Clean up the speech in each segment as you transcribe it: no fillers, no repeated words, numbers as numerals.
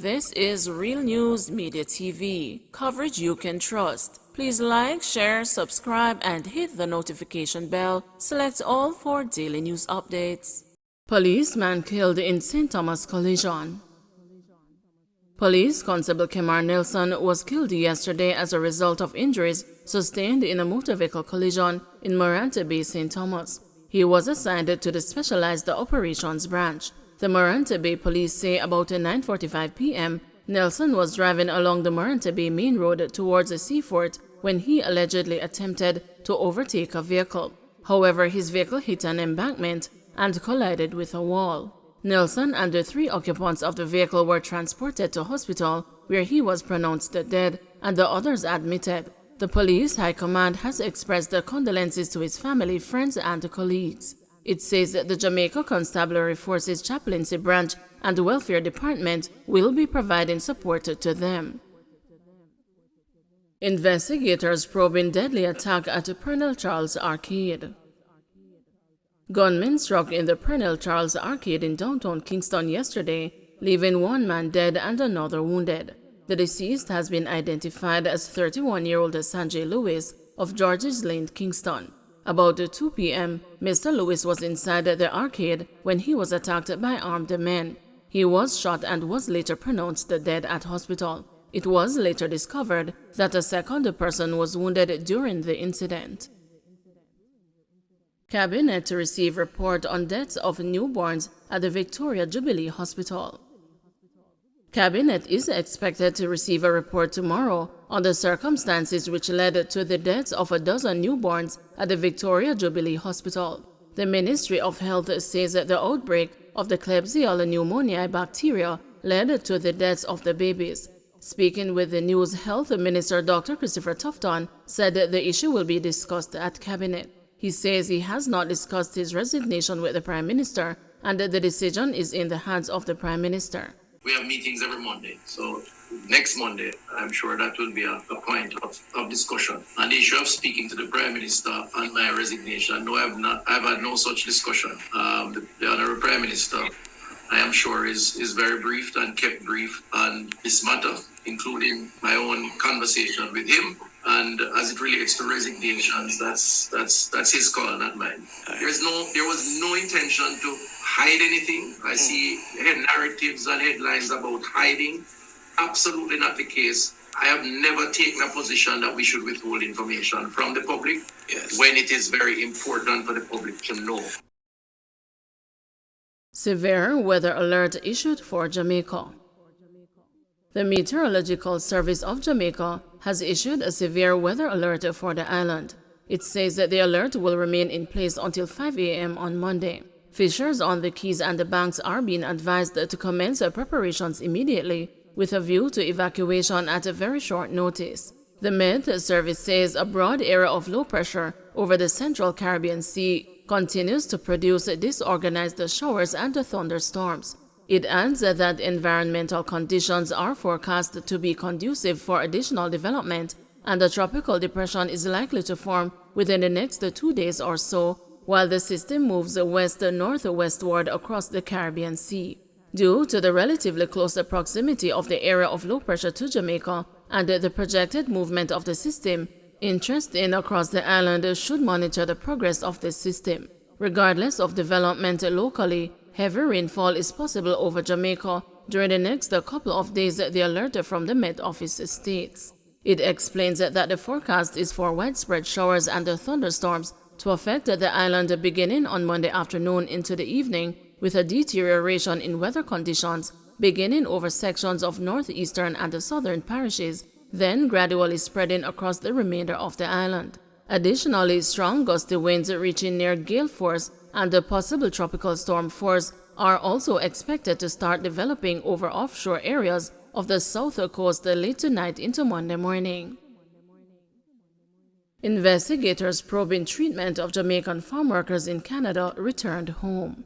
This is Real News Media TV, coverage you can trust. Please like, share, subscribe, and hit the notification bell. Select all for daily news updates. Policeman killed in St. Thomas collision. Police Constable Kemar Nelson was killed yesterday as a result of injuries sustained in a motor vehicle collision in Morante Bay, St. Thomas. He was assigned to the Specialized Operations Branch. The Morante Bay police say about 9:45 p.m., Nelson was driving along the Morante Bay main road towards the seafort when he allegedly attempted to overtake a vehicle. However, his vehicle hit an embankment and collided with a wall. Nelson and the 3 occupants of the vehicle were transported to hospital, where he was pronounced dead and the others admitted. The police high command has expressed their condolences to his family, friends, and colleagues. It says that the Jamaica Constabulary Forces Chaplaincy Branch and the Welfare Department will be providing support to them. Investigators probing deadly attack at the Pernell Charles Arcade. Gunmen struck in the Pernell Charles Arcade in downtown Kingston yesterday, leaving 1 man dead and another wounded. The deceased has been identified as 31-year-old Sanjay Lewis of George's Lane, Kingston. About 2 p.m., Mr. Lewis was inside the arcade when he was attacked by armed men. He was shot and was later pronounced dead at hospital. It was later discovered that a second person was wounded during the incident. Cabinet to receive report on deaths of newborns at the Victoria Jubilee Hospital. Cabinet is expected to receive a report tomorrow on the circumstances which led to the deaths of a dozen newborns at the Victoria Jubilee Hospital. The Ministry of Health says that the outbreak of the Klebsiella pneumoniae bacteria led to the deaths of the babies. Speaking with the News, Health Minister Dr. Christopher Tufton said that the issue will be discussed at Cabinet. He says he has not discussed his resignation with the Prime Minister and that the decision is in the hands of the Prime Minister. We have meetings every Monday, so next Monday, I'm sure that will be a point of discussion. And the issue of speaking to the Prime Minister on my resignation, no, I've had no such discussion. The Honourable Prime Minister, I am sure, is very briefed and kept brief on this matter, including my own conversation with him. And as it relates to resignations, that's his call, not mine. There was no intention to hide anything. I see narratives and headlines about hiding. Absolutely not the case. I have never taken a position that we should withhold information from the public when it is very important for the public to know. Severe weather alert issued for Jamaica. The Meteorological Service of Jamaica has issued a severe weather alert for the island. It says that the alert will remain in place until 5 a.m. on Monday. Fishers on the Keys and the Banks are being advised to commence preparations immediately with a view to evacuation at a very short notice. The Met Service says a broad area of low pressure over the central Caribbean Sea continues to produce disorganized showers and thunderstorms. It adds that environmental conditions are forecast to be conducive for additional development, and a tropical depression is likely to form within the next 2 days or so, while the system moves west-northwestward across the Caribbean Sea. Due to the relatively close proximity of the area of low pressure to Jamaica and the projected movement of the system, interest in across the island should monitor the progress of the system. Regardless of development locally, heavy rainfall is possible over Jamaica during the next couple of days, the alert from the Met Office states. It explains that the forecast is for widespread showers and thunderstorms to affect the island beginning on Monday afternoon into the evening, with a deterioration in weather conditions beginning over sections of northeastern and southern parishes, then gradually spreading across the remainder of the island. Additionally, strong gusty winds reaching near gale force and a possible tropical storm force are also expected to start developing over offshore areas of the south coast late tonight into Monday morning. Investigators probing treatment of Jamaican farm workers in Canada returned home.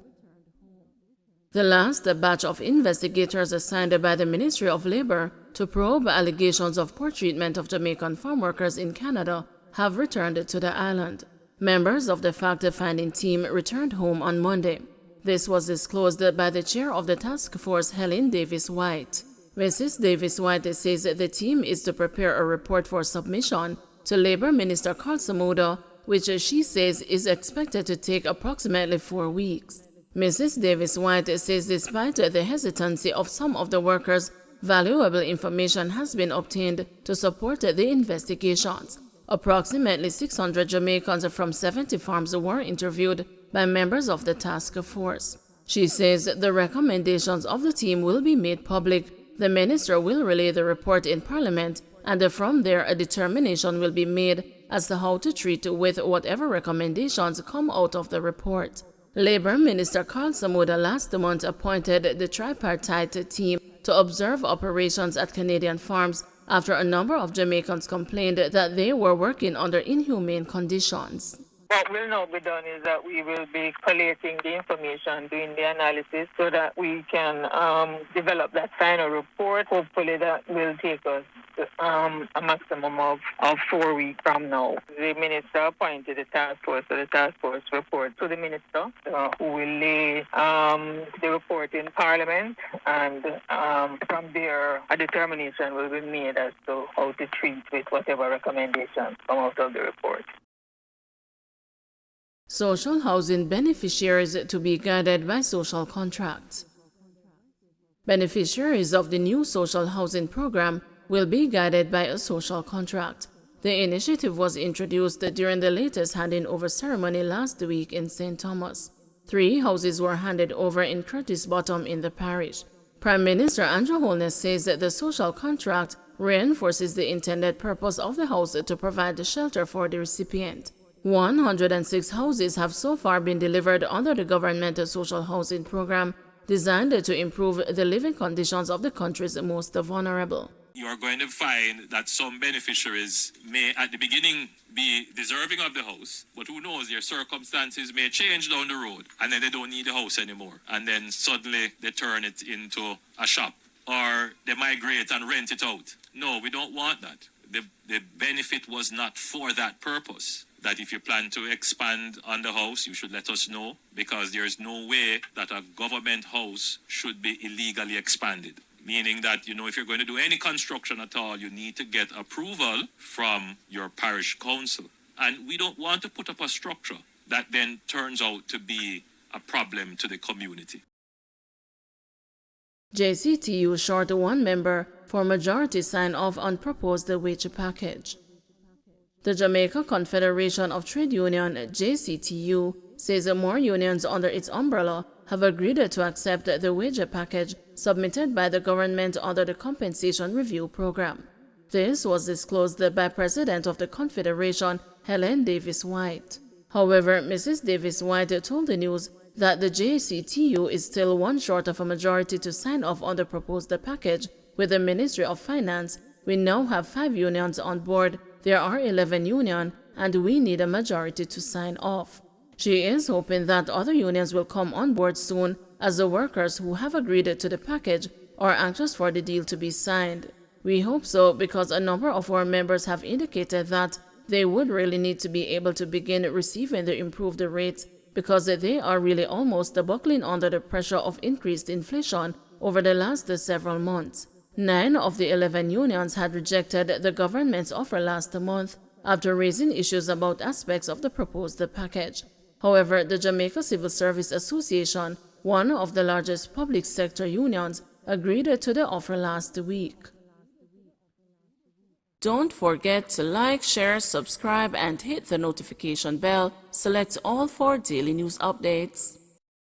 The last batch of investigators assigned by the Ministry of Labour to probe allegations of poor treatment of Jamaican farm workers in Canada have returned to the island. Members of the fact-finding team returned home on Monday. This was disclosed by the chair of the task force, Helen Davis White. Mrs. Davis-White says that the team is to prepare a report for submission to Labor Minister Carl Samuda, which she says is expected to take approximately 4 weeks. Mrs. Davis-White says despite the hesitancy of some of the workers, valuable information has been obtained to support the investigations. Approximately 600 Jamaicans from 70 farms were interviewed by members of the task force. She says the recommendations of the team will be made public. The minister will relay the report in Parliament, and from there a determination will be made as to how to treat with whatever recommendations come out of the report. Labour Minister Carl Samuda last month appointed the tripartite team to observe operations at Canadian farms after a number of Jamaicans complained that they were working under inhumane conditions. What will now be done is that we will be collating the information, doing the analysis so that we can develop that final report. Hopefully that will take us a maximum of 4 weeks from now. The minister appointed the task force, so the task force report to the minister, who will lay the report in Parliament, and from there a determination will be made as to how to treat with whatever recommendations come out of the report. Social housing beneficiaries to be guided by social contracts. Beneficiaries of the new social housing program will be guided by a social contract. The initiative was introduced during the latest handing over ceremony last week in St. Thomas. 3 houses were handed over in Curtis Bottom in the parish. Prime Minister Andrew Holness says that the social contract reinforces the intended purpose of the house to provide the shelter for the recipient. 106 houses have so far been delivered under the governmental social housing program designed to improve the living conditions of the country's most vulnerable. You are going to find that some beneficiaries may at the beginning be deserving of the house, but who knows, their circumstances may change down the road and then they don't need the house anymore, and then suddenly they turn it into a shop, or they migrate and rent it out. No, we don't want that. The benefit was not for that purpose. That if you plan to expand on the house, you should let us know, because there is no way that a government house should be illegally expanded. Meaning that, if you're going to do any construction at all, you need to get approval from your parish council. And we don't want to put up a structure that then turns out to be a problem to the community. JCTU short 1 member for majority sign-off on proposed wage package. The Jamaica Confederation of Trade Union, JCTU, says more unions under its umbrella have agreed to accept the wage package submitted by the government under the Compensation Review Program. This was disclosed by President of the Confederation, Helen Davis-White. However, Mrs. Davis-White told the news that the JCTU is still one short of a majority to sign off on the proposed package with the Ministry of Finance. We now have 5 unions on board. There are 11 unions, and we need a majority to sign off. She is hoping that other unions will come on board soon, as the workers who have agreed to the package are anxious for the deal to be signed. We hope so, because a number of our members have indicated that they would really need to be able to begin receiving the improved rates, because they are really almost buckling under the pressure of increased inflation over the last several months. 9 of the 11 unions had rejected the government's offer last month after raising issues about aspects of the proposed package. However, the Jamaica Civil Service Association, one of the largest public sector unions, agreed to the offer last week. Don't forget to like, share, subscribe, and hit the notification bell. Select all for daily news updates.